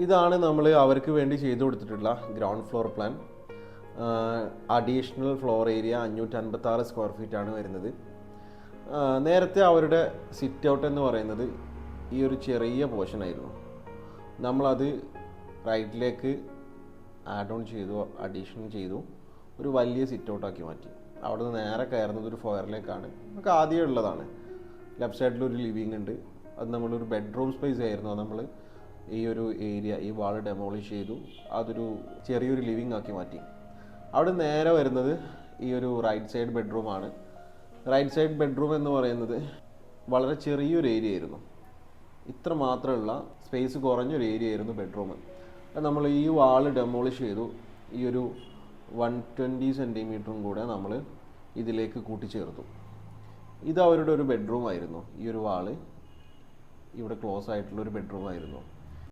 ഇതാണ് നമ്മൾ അവർക്ക് വേണ്ടി ചെയ്തു കൊടുത്തിട്ടുള്ള ground floor plan. Additional floor area 556 square feet ആണ് വരുന്നത്. നേരത്തെ അവരുടെ സിറ്റ് ഔട്ട് എന്ന് പറയുന്നത് ഈ ഒരു ചെറിയ പോർഷൻ ആയിരുന്നു. നമ്മളത് റൈറ്റിലേക്ക് ആഡ് ഓൺ ചെയ്തു, അഡീഷൻ ചെയ്തു, ഒരു വലിയ സിറ്റ് ഔട്ടാക്കി മാറ്റി. അവിടെ നിന്ന് നേരെ കയറുന്നത് ഒരു ഫോയറിലേക്കാണ്. നമുക്ക് ആദ്യം ഉള്ളതാണ്. ലെഫ്റ്റ് സൈഡിൽ ഒരു ലിവിങ് ഉണ്ട്. അത് നമ്മളൊരു ബെഡ്റൂം സ്പേസ് ആയിരുന്നു. നമ്മൾ ഈ ഒരു ഏരിയ, ഈ വാൾ ഡെമോളിഷ് ചെയ്തു, അതൊരു ചെറിയൊരു ലിവിങ് ആക്കി മാറ്റി. അവിടെ നേരെ വരുന്നത് ഈ ഒരു റൈറ്റ് സൈഡ് ബെഡ്റൂമാണ്. റൈറ്റ് സൈഡ് ബെഡ്റൂം എന്ന് പറയുന്നത് വളരെ ചെറിയൊരു ഏരിയ ആയിരുന്നു. ഇത്ര മാത്രമുള്ള സ്പേസ് കുറഞ്ഞൊരു ഏരിയ ആയിരുന്നു ബെഡ്റൂം. നമ്മൾ ഈ വാൾ ഡെമോളിഷ് ചെയ്തു. ഈ ഒരു 120 സെൻറ്റിമീറ്ററും കൂടെ നമ്മൾ ഇതിലേക്ക് കൂട്ടിച്ചേർത്തു. ഇത് അവരുടെ ഒരു ബെഡ്റൂം ആയിരുന്നു. ഈ ഒരു വാള് ഇവിടെ ക്ലോസ് ആയിട്ടുള്ളൊരു ബെഡ്റൂം ആയിരുന്നു.